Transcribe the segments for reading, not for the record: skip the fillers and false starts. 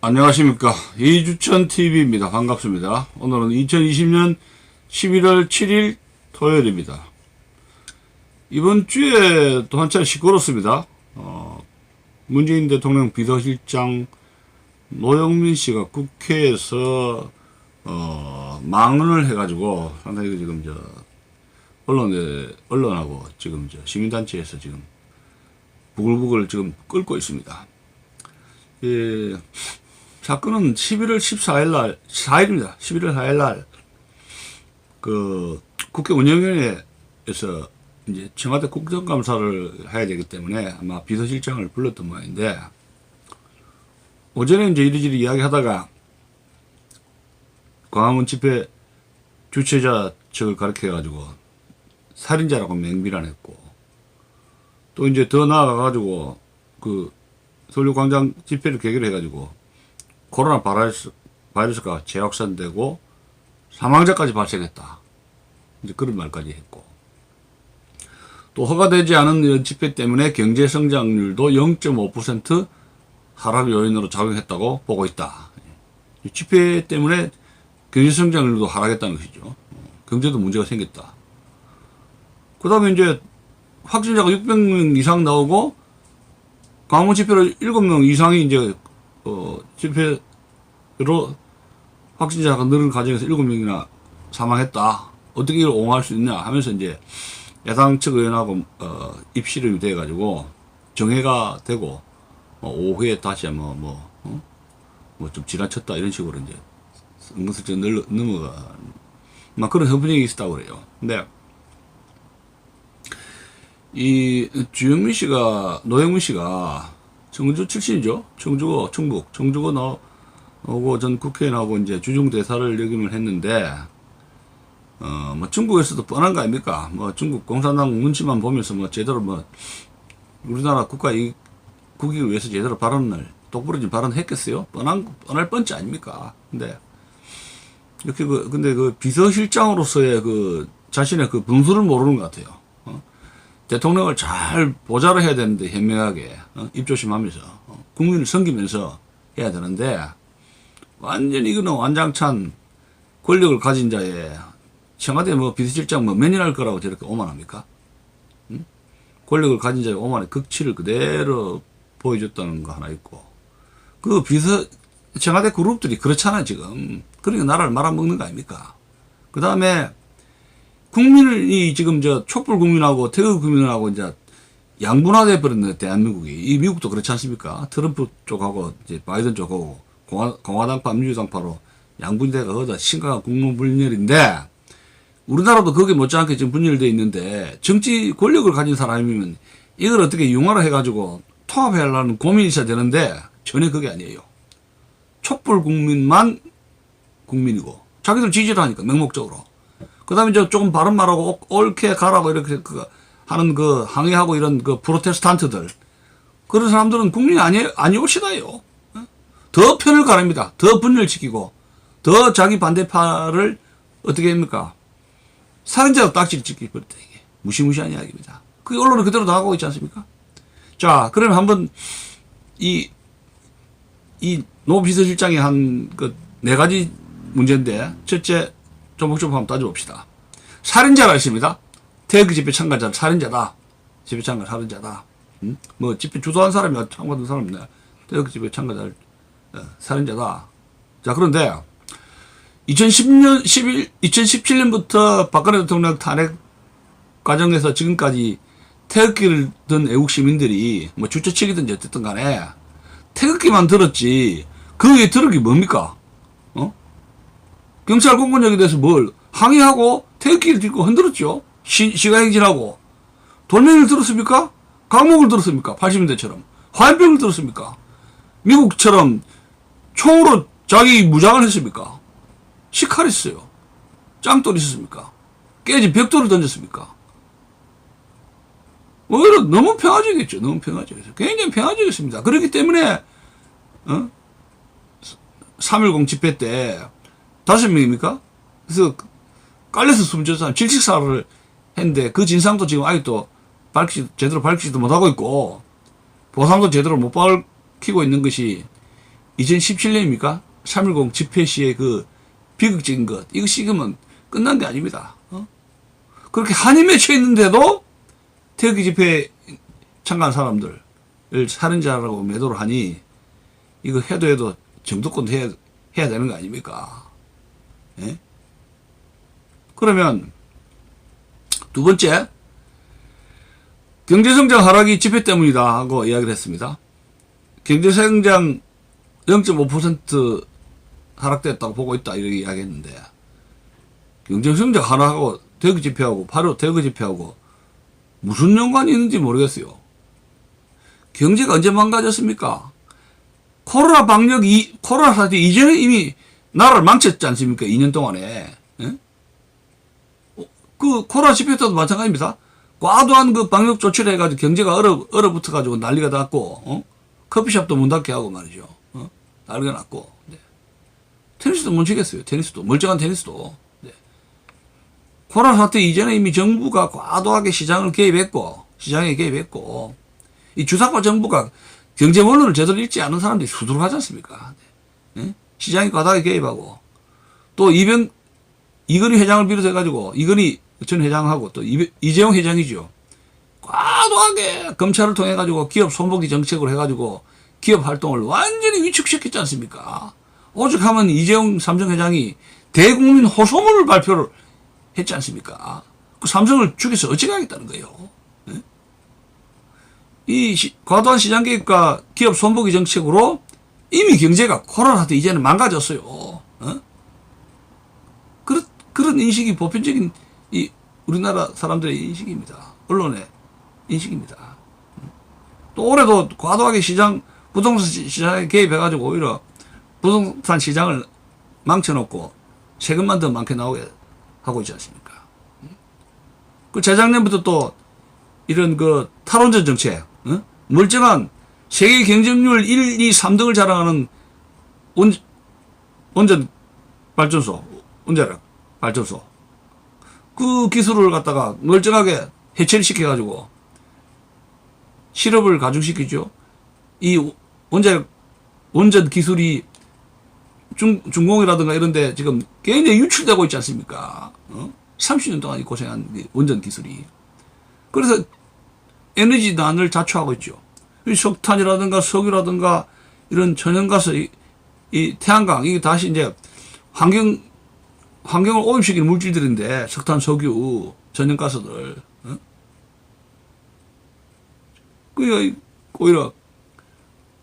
안녕하십니까. 이주천TV입니다. 반갑습니다. 오늘은 2020년 11월 7일 토요일입니다. 이번 주에 또 한차례 시끄럽습니다. 문재인 대통령 비서실장 노영민 씨가 국회에서 망언을 해가지고 상당히 지금 언론하고 지금 시민단체에서 지금 부글부글 지금 끓고 있습니다. 예, 사건은 11월 4일입니다. 11월 4일날, 국회 운영위원회에서 이제 청와대 국정감사를 해야 되기 때문에 아마 비서실장을 불렀던 모양인데, 오전에 이제 이리저리 이야기 하다가, 광화문 집회 주최자 측을 가리켜가지고, 살인자라고 맹비난했고, 또 이제 더 나아가가지고, 서울광장 집회를 계기로 해가지고, 코로나 바이러스가 재확산되고 사망자까지 발생했다. 이제 그런 말까지 했고, 또 허가되지 않은 이런 집회 때문에 경제 성장률도 0.5% 하락 요인으로 작용했다고 보고 있다. 이 집회 때문에 경제 성장률도 하락했다는 것이죠. 경제도 문제가 생겼다. 그 다음에 이제 확진자가 600명 이상 나오고 광화문 집회로 7명 이상이 이제 집회로 확진자가 늘은 과정에서 7명이나 사망했다. 어떻게 이걸 옹호할 수 있냐 하면서 이제 야당 측 의원하고 입실이 돼가지고 정회가 되고 오후에 다시 좀 지나쳤다 이런 식으로 이제 은근슬쩍 넘어가 막 그런 흔들림이 있었다고 그래요. 근데 이 노영민 씨가 청주 출신이죠. 청주고 나오고 전 국회의원하고 이제 주중 대사를 역임을 했는데, 중국에서도 뻔한 거 아닙니까? 중국 공산당 눈치만 보면서 제대로 우리나라 국익을 위해서 제대로 똑부러진 발언을 했겠어요? 뻔할 뻔치 아닙니까? 근데, 이렇게 근데 비서실장으로서의 자신의 분수를 모르는 것 같아요. 대통령을 잘 보좌를 해야 되는데, 현명하게, 입조심하면서, 국민을 섬기면서 해야 되는데, 완전히 이거는 완장찬 권력을 가진 자의 청와대 비서실장 몇 년 할 거라고 저렇게 오만합니까? 권력을 가진 자의 오만의 극치를 그대로 보여줬다는 거 하나 있고, 청와대 그룹들이 그렇잖아요, 지금. 그러니까 나라를 말아먹는 거 아닙니까? 그 다음에, 국민이 지금 촛불 국민하고 태극 국민하고 이제 양분화돼 버렸네, 대한민국이. 이 미국도 그렇지 않습니까? 트럼프 쪽하고 이제 바이든 쪽하고 공화당파, 민주당파로 양분이 돼가 심각한 국민 분열인데, 우리나라도 거기에 못지않게 지금 분열되어 있는데, 정치 권력을 가진 사람이면 이걸 어떻게 융화를 해가지고 통합하려는 고민이 있어야 되는데, 전혀 그게 아니에요. 촛불 국민만 국민이고, 자기들 지지를 하니까, 맹목적으로. 그 다음에 조금 바른 말하고 옳게 가라고 이렇게 하는 항의하고 이런 프로테스탄트들. 그런 사람들은 국민이 아니오시다요. 더 편을 가릅니다. 더 분열시키고, 더 자기 반대파를 어떻게 합니까? 살인자로 딱지를 찍혀버렸다, 이게. 무시무시한 이야기입니다. 그게 언론은 그대로 나가고 있지 않습니까? 자, 그러면 한번 이 노 비서실장이 한 네 가지 문제인데, 첫째, 조목조목 한번 따져봅시다. 살인자가 있습니다. 태극 집회 참가자 살인자다. 집회 참가 살인자다. 집회 주도한 사람이 참가한 사람이네. 태극 집회 참가자 살인자다. 자, 그런데 2017년부터 박근혜 대통령 탄핵 과정에서 지금까지 태극기를 든 애국 시민들이 주최측이든지 어쨌든 간에 태극기만 들었지 그 위에 들은 게 뭡니까? 경찰 공권력에 대해서 항의하고 태극기를 들고 흔들었죠. 시가행진하고. 돌멩이를 들었습니까? 강목을 들었습니까? 80년대처럼. 화염병을 들었습니까? 미국처럼 총으로 자기 무장을 했습니까? 시칼 있어요. 짱돌 있었습니까? 깨진 벽돌을 던졌습니까? 오히려 너무 평화적이었죠. 너무 평화적이었어요. 굉장히 평화적이었습니다. 그렇기 때문에 3.10 집회 때 5명입니까? 그래서 깔려서 숨진 사람 질식사를 했는데 그 진상도 지금 아직도 제대로 밝히지도 못하고 있고 보상도 제대로 못 밝히고 있는 것이 2017년입니까? 3.10 집회 시의 그 비극적인 것, 이거 씌우면 끝난 게 아닙니다. 그렇게 한이 맺혀 있는데도 태극기 집회에 참가한 사람들을 살인자라고 매도를 하니 이거 해도 정도권 해야 되는 거 아닙니까? 예? 그러면 두 번째, 경제성장 하락이 집회 때문이다 하고 이야기를 했습니다. 경제성장 0.5% 하락됐다고 보고 있다 이렇게 이야기했는데, 경제성장 하락하고 대구 집회하고 바로 대구 집회하고 무슨 연관이 있는지 모르겠어요. 경제가 언제 망가졌습니까? 코로나 코로나 사태 이전에 이미 나라를 망쳤지 않습니까? 2년 동안에. 예? 그 코로나 집회 때도 마찬가지입니다. 과도한 그 방역 조치를 해가지고 경제가 얼어붙어가지고 난리가 났고, 커피숍도 문 닫게 하고 말이죠. 난리가 났고. 네. 테니스도 못 치겠어요. 멀쩡한 테니스도. 네. 코로나 사태 이전에 이미 정부가 과도하게 시장에 개입했고, 이 주사과 정부가 경제 원론을 제대로 읽지 않은 사람들이 수두룩하지 않습니까? 네? 시장이 과다하게 개입하고, 또 이건희 회장을 비롯해가지고, 이건희 전 회장하고 또 이재용 회장이죠. 과도하게 검찰을 통해가지고 기업 손보기 정책으로 해가지고 기업 활동을 완전히 위축시켰지 않습니까? 오죽하면 이재용 삼성 회장이 대국민 호소문을 발표를 했지 않습니까? 그 삼성을 죽여서 어찌 가겠다는 거예요. 네? 이 과도한 시장 개입과 기업 손보기 정책으로 이미 경제가 코로나 사태 이제는 망가졌어요. 그런 인식이 보편적인 이 우리나라 사람들의 인식입니다. 언론의 인식입니다. 또 올해도 과도하게 부동산 시장에 개입해가지고 오히려 부동산 시장을 망쳐놓고 세금만 더 많게 나오게 하고 있지 않습니까? 그 재작년부터 또 이런 그 탈원전 정책, 멀쩡한 세계 경쟁률 1, 2, 3등을 자랑하는 원전 발전소, 그 기술을 갖다가 멀쩡하게 해체를 시켜가지고 실업을 가중시키죠. 이 원전 기술이 중공이라든가 이런 데 지금 굉장히 유출되고 있지 않습니까? 30년 동안 고생한 원전 기술이. 그래서 에너지난을 자초하고 있죠. 석탄이라든가 석유라든가 이런 천연가스, 이 태양광, 이게 다시 이제 환경을 오염시키는 물질들인데, 석탄, 석유, 천연가스들. 그러니까 오히려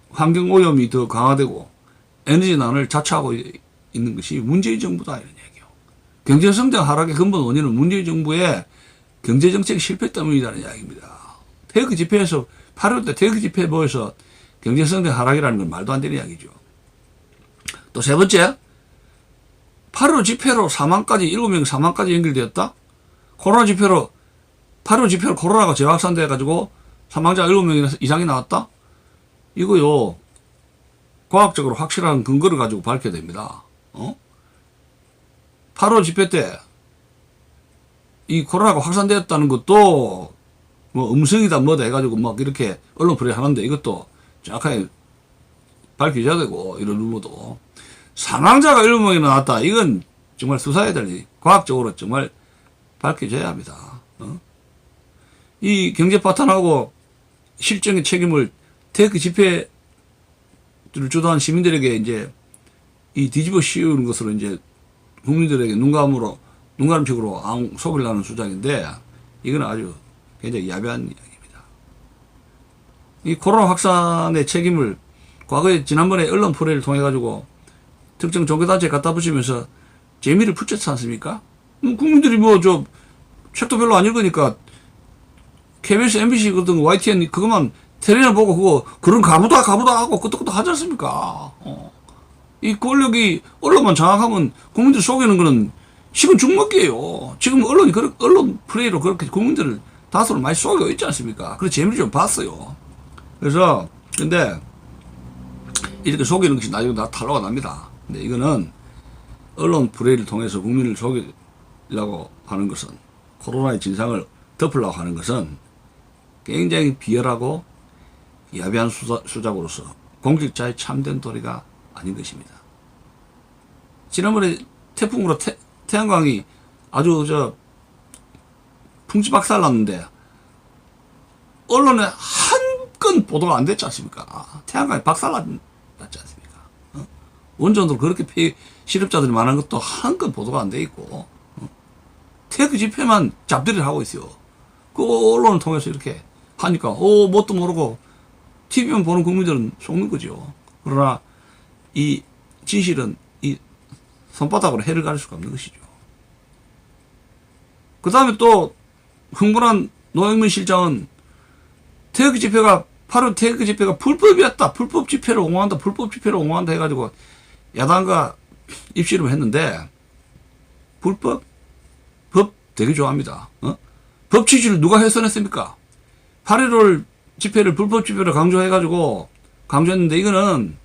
환경오염이 더 강화되고 에너지난을 자초하고 있는 것이 문재인 정부다 이런 얘기예요. 경제성장 하락의 근본 원인은 문재인 정부의 경제정책 실패 때문이라는 이야기입니다. 태극기 집회에서 8월때 태극기 집회에 모여서 경제성장 하락이라는 건 말도 안 되는 이야기죠. 또 세 번째, 8.15 집회로 7명 사망까지 연결되었다? 코로나 집회로 8.15 집회로 코로나가 재확산돼가지고 사망자 7명 이상이 나왔다? 이거요, 과학적으로 확실한 근거를 가지고 밝혀야 됩니다. 8.15 집회 때 이 코로나가 확산되었다는 것도 뭐 음성이다 뭐다 해가지고 막 이렇게 언론 플레이 하는데, 이것도 정확하게 밝혀져야 되고, 이런 루머도. 사망자가 7명이나 나왔다. 이건 정말 수사해야 될, 과학적으로 정말 밝혀져야 합니다. 이 경제 파탄하고 실정의 책임을 태극기 집회를 주도한 시민들에게 이제 이 뒤집어 씌우는 것으로 이제 국민들에게 눈가름식으로 속이려 하는 수작인데, 이건 아주 굉장히 야비한 이야기입니다. 이 코로나 확산의 책임을 과거에 지난번에 언론 플레이를 통해 가지고 특정 종교단체에 갖다 붙이면서 재미를 붙였지 않습니까? 국민들이 책도 별로 안 읽으니까 KBS, MBC, YTN 그것만 텔레나 보고 그런 가부다 하고 끄떡끄떡 하지 않습니까? 이 권력이 언론만 장악하면 국민들 속이는 거는 식은 죽먹기예요. 지금 언론 플레이로 그렇게 국민들을 다수를 많이 속이고 있지 않습니까? 그래서 재미를 좀 봤어요. 그래서 근데 이렇게 속이는 것이 나중에 다 탄로가 납니다. 근데 이거는 언론 플레이를 통해서 국민을 속이려고 하는 것은, 코로나의 진상을 덮으려고 하는 것은 굉장히 비열하고 야비한 수작으로서 공직자의 참된 도리가 아닌 것입니다. 지난번에 태풍으로 태양광이 아주 풍지박살 났는데 언론에 한 건 보도가 안 됐지 않습니까? 태양광이 박살 났지 않습니까? 원전으로 그렇게 실업자들이 많은 것도 한 건 보도가 안 돼 있고 태극 집회만 잡들이를 하고 있어요. 그 언론을 통해서 이렇게 하니까 뭣도 모르고 TV만 보는 국민들은 속는 거죠. 그러나 이 진실은 이 손바닥으로 해를 가릴 수가 없는 것이죠. 그 다음에 또 흥분한 노영민 실장은 태극 집회가 바로 태극 집회가 불법이었다. 불법 집회를 옹호한다 해가지고 야당과 입씨름을 했는데 불법? 법 되게 좋아합니다. 법 취지를 누가 훼손했습니까? 8.15 집회를 불법 집회로 강조했는데 이거는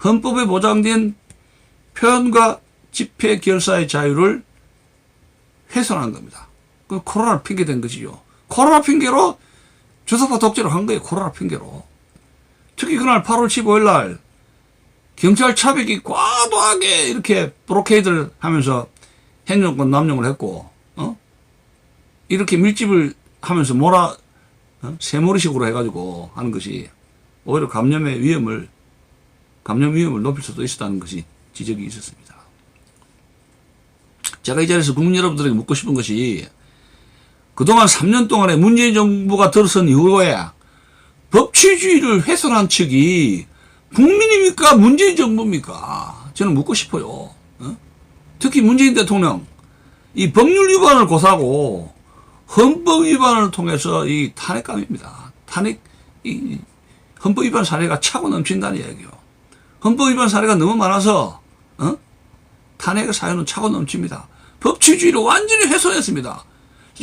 헌법에 보장된 표현과 집회 결사의 자유를 훼손한 겁니다. 그 코로나를 핑계댄 것이죠. 코로나 핑계로 주사파 독재를 한 거예요. 코로나 핑계로. 특히 그날 8월 15일 날 경찰 차벽이 과도하게 이렇게 브로케이드를 하면서 행정권 남용을 했고 이렇게 밀집을 하면서 새머리식으로 해가지고 하는 것이 오히려 감염 위험을 높일 수도 있었다는 것이 지적이 있었습니다. 제가 이 자리에서 국민 여러분들에게 묻고 싶은 것이 그동안 3년 동안에 문재인 정부가 들어선 이후에 법치주의를 훼손한 측이 국민입니까? 문재인 정부입니까? 저는 묻고 싶어요. 특히 문재인 대통령 이 법률 위반을 고사하고 헌법 위반을 통해서 이 탄핵감입니다. 이 헌법 위반 사례가 차고 넘친다는 이야기요. 헌법 위반 사례가 너무 많아서 탄핵의 사유는 차고 넘칩니다. 법치주의를 완전히 훼손했습니다.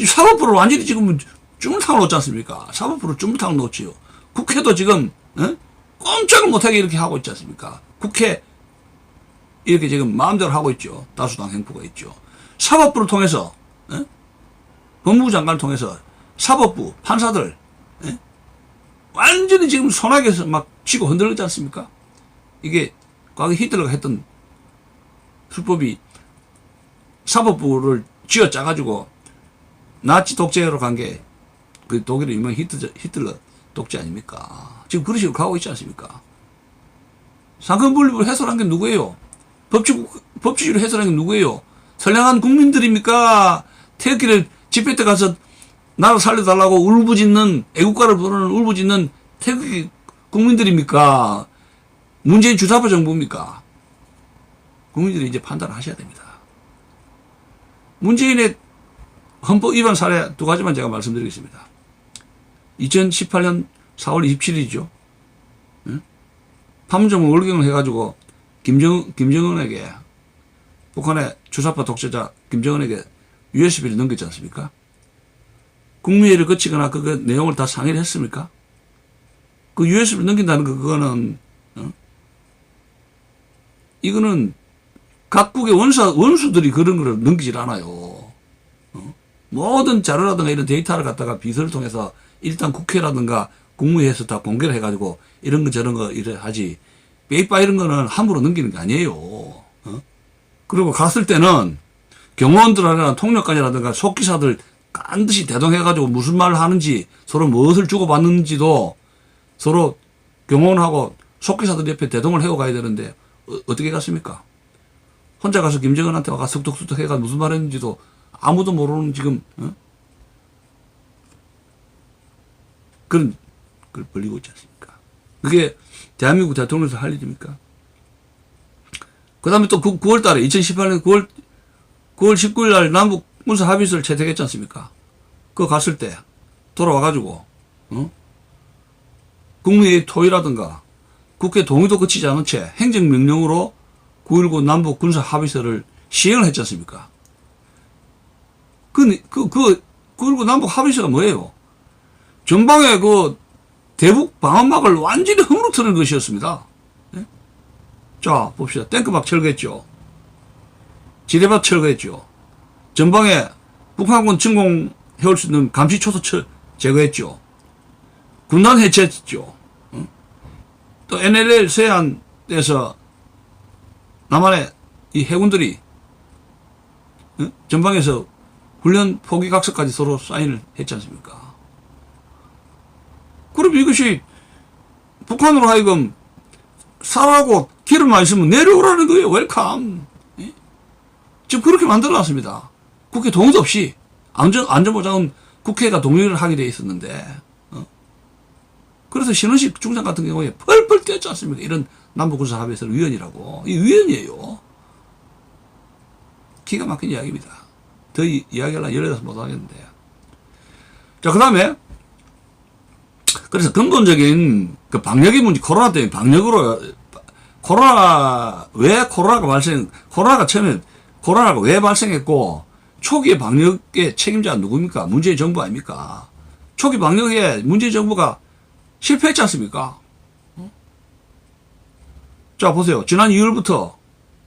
사법부를 완전히 지금 쭈물탕을 놓지 않습니까? 사법부를 쭈물탕을 놓지요. 국회도 지금 꼼짝을 못하게 이렇게 하고 있지 않습니까? 국회 이렇게 지금 마음대로 하고 있죠. 다수당 행포가 있죠. 사법부를 통해서 법무부 장관을 통해서 사법부 판사들 완전히 지금 소나기에서 막 쥐고 흔들리지 않습니까? 이게 과거 히틀러가 했던 술법이 사법부를 쥐어짜가지고 나치 독재로 간 게 그 독일의 유명한 히틀러 독재 아닙니까? 지금 그런 식으로 가고 있지 않습니까? 상권분립을 훼손한 게 누구예요? 법치주의를 훼손한 게 누구예요? 선량한 국민들입니까? 태극기를 집회 때 가서 나라 살려달라고 울부짖는, 애국가를 부르는 울부짖는 태극기 국민들입니까? 문재인 주사파 정부입니까? 국민들이 이제 판단을 하셔야 됩니다. 문재인의 헌법 위반 사례 두 가지만 제가 말씀드리겠습니다. 2018년 4월 27일이죠. 판문점 월경을 해가지고 김정은에게 북한의 주사파 독재자 김정은에게 USB를 넘겼지 않습니까? 국무회의를 거치거나 그 내용을 다 상의를 했습니까? 그 USB를 넘긴다는 거 그거는 이거는 각국의 원수들이 그런 거를 넘기질 않아요. 모든 자료라든가 이런 데이터를 갖다가 비서를 통해서 일단 국회라든가 국무회의에서 다 공개를 해가지고 이런 거 저런 거 이래 하지 페이퍼 이런 거는 함부로 넘기는 게 아니에요. 그리고 갔을 때는 경호원들이나 통역관이라든가 속기사들 반드시 대동해가지고 무슨 말을 하는지 서로 무엇을 주고받는지도 서로 경호원하고 속기사들 옆에 대동을 해오가야 되는데 어떻게 갔습니까? 혼자 가서 김정은한테 와가 석덕석덕 해가 무슨 말 했는지도 아무도 모르는 지금 그런 걸 벌리고 있지 않습니까? 그게 대한민국 대통령에서 할 일입니까? 그 다음에 또 9월 달에 2018년 9월 19일 날 남북 군사 합의서를 채택했지 않습니까? 그거 갔을 때 돌아와가지고 국무회의 토의라든가 국회 동의도 거치지 않은 채 행정명령으로 9.19 남북 군사 합의서를 시행을 했지 않습니까? 그 9.19 남북 합의서가 뭐예요? 전방에 그 대북 방어막을 완전히 허물어뜨리는 것이었습니다. 네? 자, 봅시다. 탱크막 철거했죠. 지뢰밭 철거했죠. 전방에 북한군 침공해올 수 있는 감시초소 제거했죠. 군단 해체했죠. 또 NLL 서해안에서 남한의 이 해군들이 전방에서 훈련 포기각서까지 서로 사인을 했지 않습니까? 그럼 이것이 북한으로 하여금 살하고 기름만 있으면 내려오라는 거예요. 웰컴. 예? 지금 그렇게 만들어놨습니다. 국회 동의도 없이 안전보장은 국회가 동의를 하게 돼 있었는데 그래서 신원식 중장 같은 경우에 펄펄 뛰었지 않습니까? 이런 남북군사합의서 위원이라고. 이 위원이에요. 기가 막힌 이야기입니다. 더 이야기하려면 열려서 못하겠는데. 자, 그 다음에 그래서 근본적인 그 방역의 문제, 코로나 때문에 방역으로 코로나가 처음에 코로나가 왜 발생했고 초기의 방역의 책임자가 누굽니까? 문재인 정부 아닙니까? 초기 방역에 문재인 정부가 실패했지 않습니까? 자, 보세요. 지난 2월부터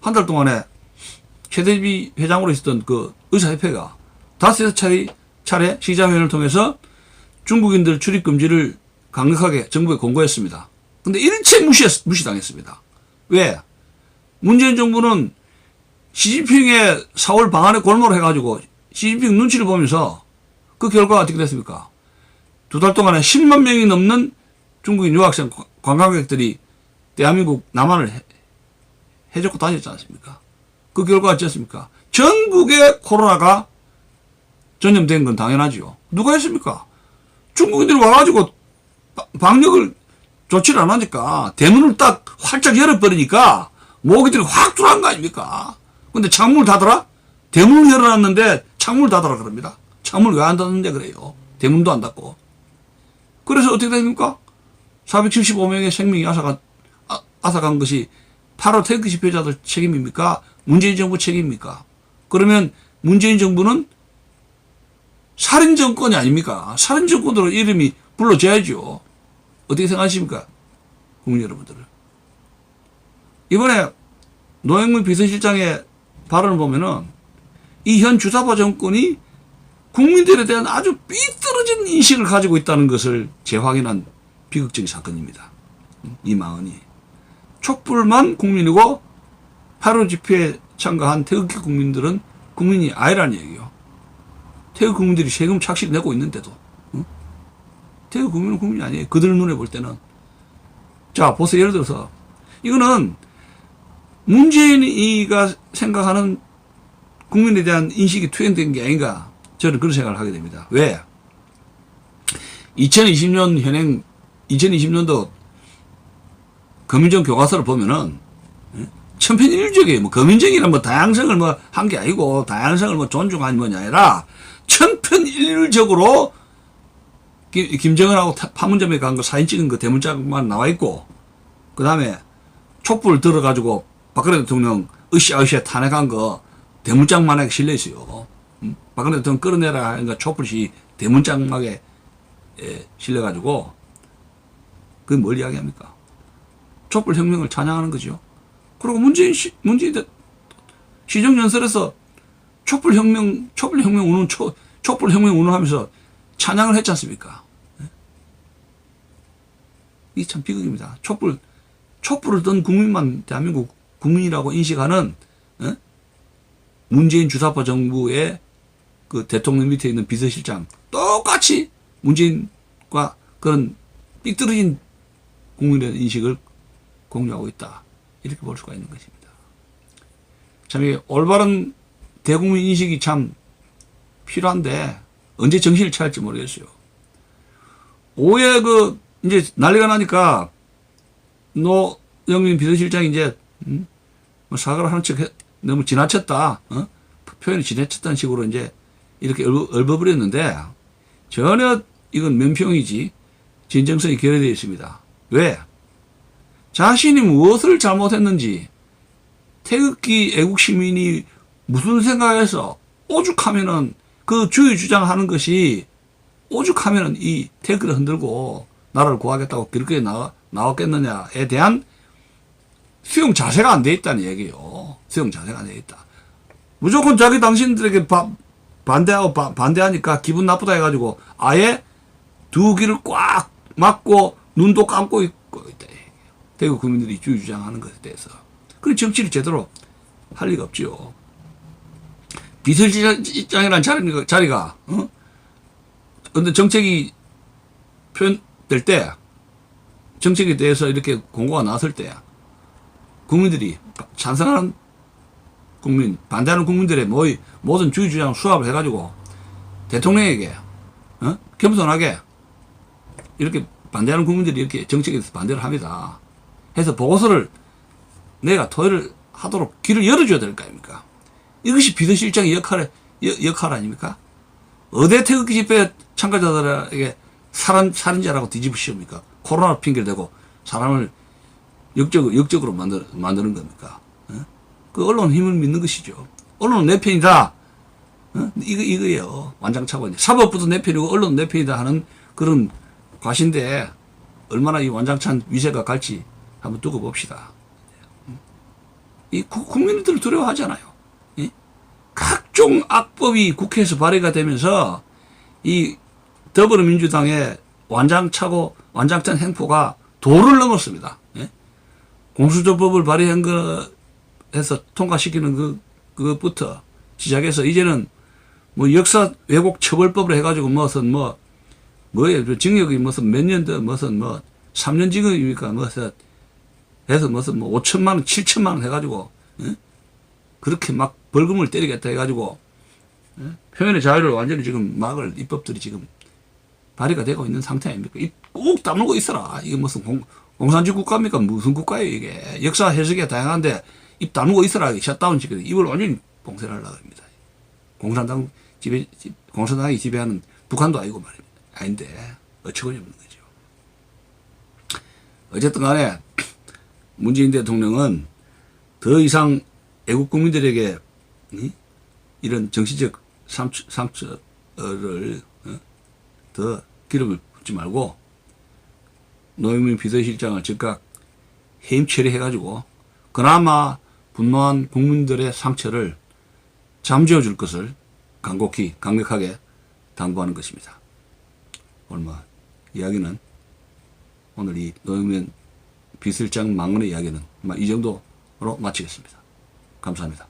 한 달 동안에 최대비 회장으로 있었던 그 의사협회가 5차례 시장회견을 통해서 중국인들 출입 금지를 강력하게 정부에 공고했습니다. 근데 일체 무시당했습니다. 왜? 문재인 정부는 시진핑의 4월 방한에 골몰을 해가지고 시진핑 눈치를 보면서 그 결과가 어떻게 됐습니까? 2달 동안에 10만 명이 넘는 중국인 유학생 관광객들이 대한민국 남한을 해적고 다녔지 않습니까? 그 결과가 어쨌습니까? 전국에 코로나가 전염된 건 당연하지요. 누가 했습니까? 중국인들이 와가지고 방역을 조치를 안 하니까 대문을 딱 활짝 열어버리니까 모기들이 확 들어간 거 아닙니까? 근데 창문을 닫아라? 대문을 열어놨는데 창문을 닫아라 그럽니다. 창문을 왜 안 닫는데 그래요? 대문도 안 닫고. 그래서 어떻게 됩니까? 475명의 생명이 앗아간 것이 8월 태극기 집회자들 책임입니까? 문재인 정부 책임입니까? 그러면 문재인 정부는 살인정권이 아닙니까? 살인정권으로 이름이 불러줘야죠. 어떻게 생각하십니까? 국민 여러분들은. 이번에 노영민 비서실장의 발언을 보면은 이 현 주사파 정권이 국민들에 대한 아주 삐뚤어진 인식을 가지고 있다는 것을 재확인한 비극적인 사건입니다. 이 망언이. 촛불만 국민이고 8.15 집회에 참가한 태극기 국민들은 국민이 아니라는 얘기예요. 태극 국민들이 세금 착실히 내고 있는데도. 태극 국민은 국민이 아니에요. 그들 눈에 볼 때는. 자, 보세요. 예를 들어서 이거는 문재인이가 생각하는 국민에 대한 인식이 투영된 게 아닌가, 저는 그런 생각을 하게 됩니다. 왜? 2020년도 검인정 교과서를 보면은 천편일률적이에요. 뭐 검인정이란 뭐 다양성을 뭐 한 게 아니고 다양성을 뭐 존중하는 뭐냐 아니라 천편일률적으로 김정은하고 판문점에 간 거 사진 찍은 거 대문짝만 나와 있고, 그 다음에 촛불 들어가지고 박근혜 대통령 으쌰으쌰 탄핵한 거 대문짝만하게 실려 있어요. 박근혜 대통령 끌어내라 하니까 촛불이 대문짝막에 실려가지고, 그게 뭘 이야기합니까? 촛불 혁명을 찬양하는 거죠. 그리고 문재인 시정연설에서 촛불 혁명 운운하면서 찬양을 했지 않습니까? 이게 참 비극입니다. 촛불을 든 국민만 대한민국 국민이라고 인식하는 문재인 주사파 정부의 그 대통령 밑에 있는 비서실장 똑같이 문재인과 그런 삐뚤어진 국민의 인식을 공유하고 있다. 이렇게 볼 수가 있는 것입니다. 참, 이 올바른 대국민 인식이 참 필요한데 언제 정신을 차릴지 모르겠어요. 오해 이제 난리가 나니까 노영민 비서실장이 이제 사과를 하는 척 너무 지나쳤다. 표현이 지나쳤다는 식으로 이제 이렇게 얼버무렸는데 전혀 이건 men평이지 진정성이 결여되어 있습니다. 왜? 자신이 무엇을 잘못했는지, 태극기 애국시민이 무슨 생각에서 오죽하면은 그 주의 주장하는 것이 오죽하면은 이 태극기를 흔들고 나라를 구하겠다고 그렇게 나왔겠느냐에 대한 수용 자세가 안 돼 있다는 얘기예요. 수용 자세가 안 돼 있다. 무조건 자기 당신들에게 반대하니까 기분 나쁘다 해가지고 아예 두 귀를 꽉 막고 눈도 감고 있고 있다. 대구 국민들이 주의 주장하는 것에 대해서. 그런 정치를 제대로 할 리가 없지요. 비서실장이라는 자리가 근데 정책이 표현될 때, 정책에 대해서 이렇게 공고가 나왔을 때 국민들이 찬성하는 국민, 반대하는 국민들의 모든 주의 주장 수합을 해가지고 대통령에게 겸손하게 이렇게 반대하는 국민들이 이렇게 정책에 대해서 반대를 합니다. 해서 보고서를 내가 토의를 하도록 길을 열어줘야 될 거 아닙니까? 이것이 비서실장의 역할 아닙니까? 어디 태극기 집회 참가자들에게 살인자라고 뒤집어 씌웁니까? 코로나 핑계를 대고 사람을 역적으로 만드는 겁니까? 그 언론 힘을 믿는 것이죠. 언론은 내 편이다. 이거예요. 완장차고. 사법부도 내 편이고 언론은 내 편이다 하는 그런 과신데 얼마나 이 완장찬 위세가 갈지 한번 두고 봅시다. 이 국민들을 두려워하잖아요. 각종 악법이 국회에서 발의가 되면서 이 더불어민주당의 완장찬 행포가 도를 넘었습니다. 공수처법을 발의한 거 해서 통과시키는 그것부터 시작해서 이제는 뭐 역사 왜곡 처벌법을 해가지고 뭐예요? 징역이 무슨 몇 년 더 무슨 3년 징역입니까? 해서 무슨 5천만 원, 7천만 원 해가지고 그렇게 막 벌금을 때리겠다 해가지고 표현의 자유를 완전히 지금 막을 입법들이 지금 발의가 되고 있는 상태 아닙니까? 꼭 다물고 있어라. 이게 무슨 공산주의 국가입니까? 무슨 국가예요 이게? 역사 해석이 다양한데 입 다물고 있어라. 셧다운 시켜서 입을 완전히 봉쇄를 하려고 합니다. 공산당이 지배하는 북한도 아니고 말입니다. 아닌데 어처구니 없는 거죠. 어쨌든 간에 문재인 대통령은 더 이상 애국 국민들에게 이런 정치적 상처를 더 기름을 붓지 말고 노영민 비서실장을 즉각 해임 처리해가지고 그나마 분노한 국민들의 상처를 잠재워 줄 것을 간곡히 강력하게 당부하는 것입니다. 이야기는 오늘 이 노영민 비서실장 망언의 이야기는 이 정도로 마치겠습니다. 감사합니다.